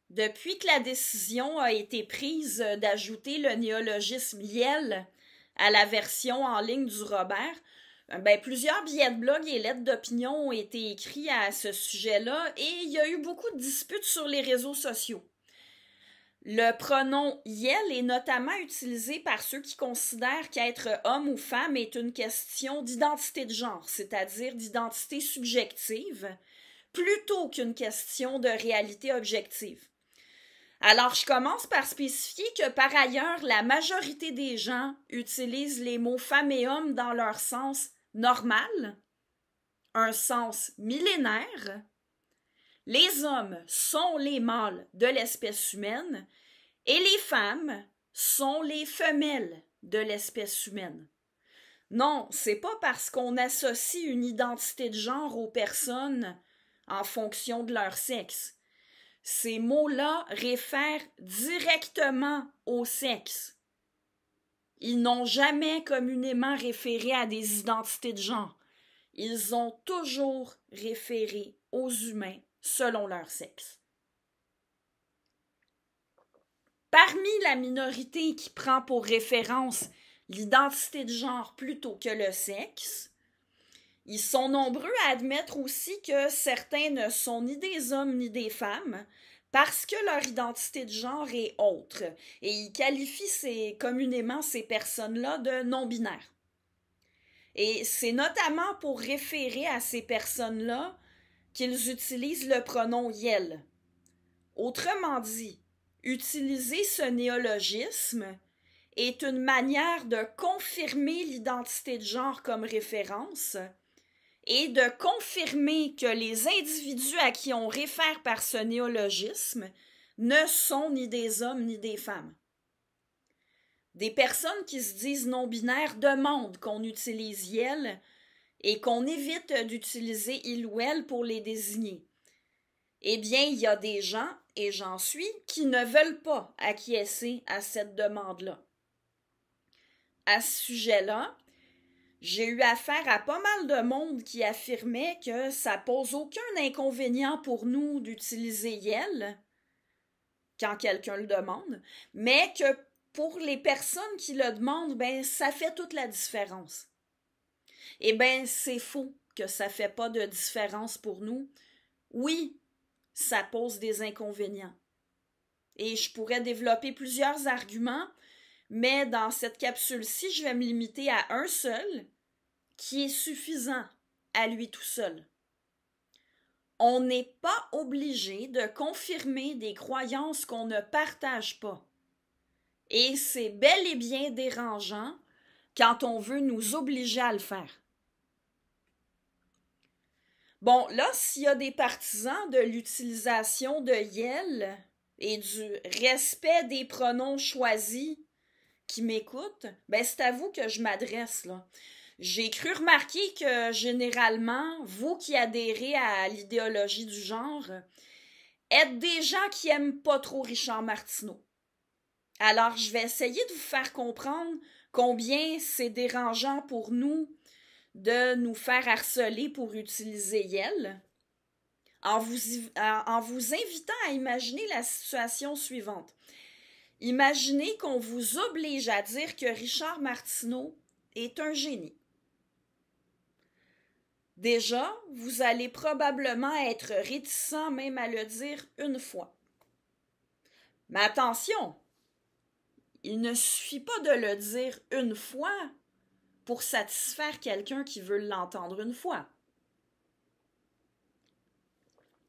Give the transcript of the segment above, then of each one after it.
Depuis que la décision a été prise d'ajouter le néologisme YEL à la version en ligne du Robert, plusieurs billets de blog et lettres d'opinion ont été écrits à ce sujet-là et il y a eu beaucoup de disputes sur les réseaux sociaux. Le pronom YEL est notamment utilisé par ceux qui considèrent qu'être homme ou femme est une question d'identité de genre, c'est-à-dire d'identité subjective, plutôt qu'une question de réalité objective. Alors, je commence par spécifier que par ailleurs, la majorité des gens utilisent les mots femme et homme dans leur sens normal, un sens millénaire. Les hommes sont les mâles de l'espèce humaine et les femmes sont les femelles de l'espèce humaine. Non, c'est pas parce qu'on associe une identité de genre aux personnes en fonction de leur sexe. Ces mots-là réfèrent directement au sexe. Ils n'ont jamais communément référé à des identités de genre. Ils ont toujours référé aux humains selon leur sexe. Parmi la minorité qui prend pour référence l'identité de genre plutôt que le sexe, ils sont nombreux à admettre aussi que certains ne sont ni des hommes ni des femmes parce que leur identité de genre est autre et ils qualifient communément ces personnes-là de non-binaires. Et c'est notamment pour référer à ces personnes-là qu'ils utilisent le pronom YEL. Autrement dit, utiliser ce néologisme est une manière de confirmer l'identité de genre comme référence et de confirmer que les individus à qui on réfère par ce néologisme ne sont ni des hommes ni des femmes. Des personnes qui se disent non-binaires demandent qu'on utilise YEL et qu'on évite d'utiliser il ou elle pour les désigner. Eh bien, il y a des gens, et j'en suis, qui ne veulent pas acquiescer à cette demande-là. À ce sujet-là, j'ai eu affaire à pas mal de monde qui affirmait que ça pose aucun inconvénient pour nous d'utiliser YEL quand quelqu'un le demande, mais que pour les personnes qui le demandent, ça fait toute la différence. Eh bien, c'est faux que ça fait pas de différence pour nous. Oui, ça pose des inconvénients. Et je pourrais développer plusieurs arguments, mais dans cette capsule-ci, je vais me limiter à un seul, qui est suffisant à lui tout seul. On n'est pas obligé de confirmer des croyances qu'on ne partage pas. Et c'est bel et bien dérangeant quand on veut nous obliger à le faire. Bon, là, s'il y a des partisans de l'utilisation de YEL et du respect des pronoms choisis qui m'écoutent, c'est à vous que je m'adresse, là. J'ai cru remarquer que, généralement, vous qui adhérez à l'idéologie du genre, êtes des gens qui aiment pas trop Richard Martineau. Alors, je vais essayer de vous faire comprendre combien c'est dérangeant pour nous de nous faire harceler pour utiliser YEL, en vous invitant à imaginer la situation suivante. Imaginez qu'on vous oblige à dire que Richard Martineau est un génie. Déjà, vous allez probablement être réticent même à le dire une fois. Mais attention, il ne suffit pas de le dire une fois pour satisfaire quelqu'un qui veut l'entendre une fois.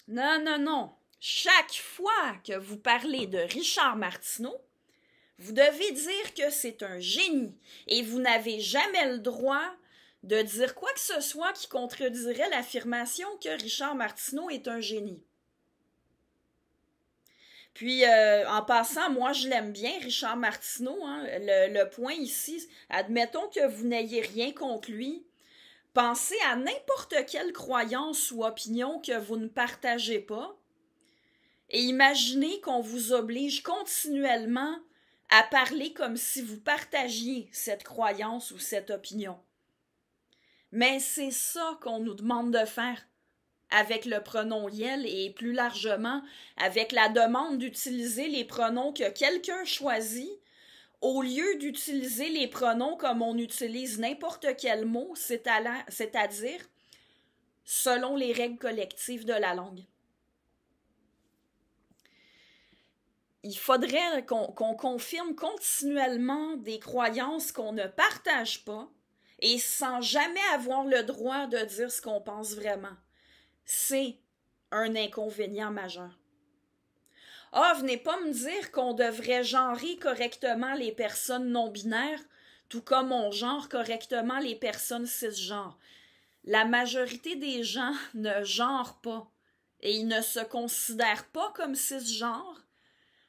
Non, non, non. Chaque fois que vous parlez de Richard Martineau, vous devez dire que c'est un génie et vous n'avez jamais le droit de dire quoi que ce soit qui contredirait l'affirmation que Richard Martineau est un génie. Puis, en passant, moi, je l'aime bien, Richard Martineau. Hein. Le point ici, admettons que vous n'ayez rien contre lui. Pensez à n'importe quelle croyance ou opinion que vous ne partagez pas et imaginez qu'on vous oblige continuellement à parler comme si vous partagiez cette croyance ou cette opinion. Mais c'est ça qu'on nous demande de faire. avec le pronom yel et plus largement avec la demande d'utiliser les pronoms que quelqu'un choisit au lieu d'utiliser les pronoms comme on utilise n'importe quel mot, c'est-à-dire selon les règles collectives de la langue. Il faudrait qu'on confirme continuellement des croyances qu'on ne partage pas et sans jamais avoir le droit de dire ce qu'on pense vraiment. C'est un inconvénient majeur. Ah, venez pas me dire qu'on devrait genrer correctement les personnes non-binaires, tout comme on genre correctement les personnes cisgenres. La majorité des gens ne genrent pas et ils ne se considèrent pas comme cisgenres,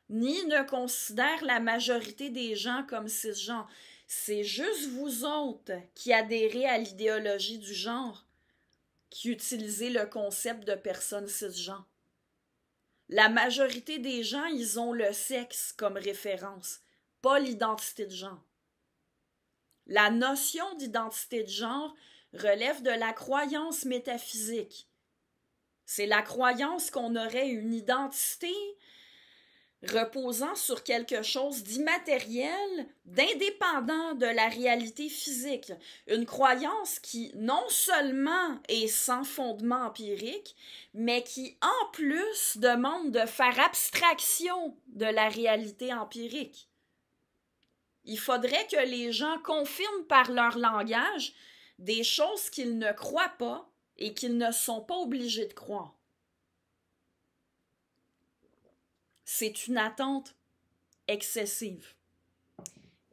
ni ne considèrent la majorité des gens comme cisgenres. C'est juste vous autres qui adhérez à l'idéologie du genre, qui utilisez le concept de personne cisgenre. La majorité des gens, ils ont le sexe comme référence, pas l'identité de genre. La notion d'identité de genre relève de la croyance métaphysique. C'est la croyance qu'on aurait une identité reposant sur quelque chose d'immatériel, d'indépendant de la réalité physique. Une croyance qui non seulement est sans fondement empirique, mais qui en plus demande de faire abstraction de la réalité empirique. Il faudrait que les gens confirment par leur langage des choses qu'ils ne croient pas et qu'ils ne sont pas obligés de croire. C'est une attente excessive.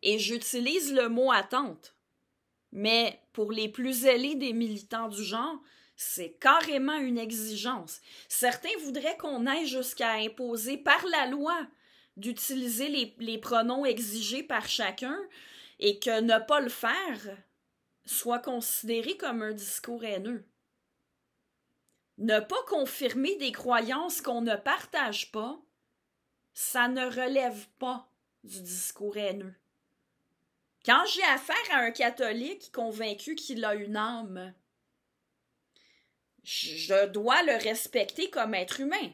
Et j'utilise le mot attente, mais pour les plus zélés des militants du genre, c'est carrément une exigence. Certains voudraient qu'on aille jusqu'à imposer par la loi d'utiliser les pronoms exigés par chacun et que ne pas le faire soit considéré comme un discours haineux. Ne pas confirmer des croyances qu'on ne partage pas, ça ne relève pas du discours haineux. Quand j'ai affaire à un catholique convaincu qu'il a une âme, je dois le respecter comme être humain,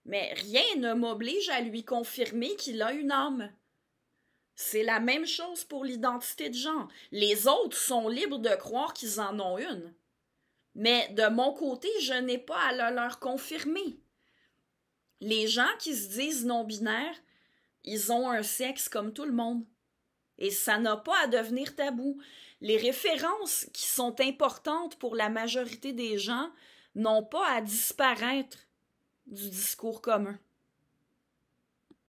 mais rien ne m'oblige à lui confirmer qu'il a une âme. C'est la même chose pour l'identité de genre. Les autres sont libres de croire qu'ils en ont une. Mais de mon côté, je n'ai pas à le leur confirmer. Les gens qui se disent non-binaires, ils ont un sexe comme tout le monde. Et ça n'a pas à devenir tabou. Les références qui sont importantes pour la majorité des gens n'ont pas à disparaître du discours commun.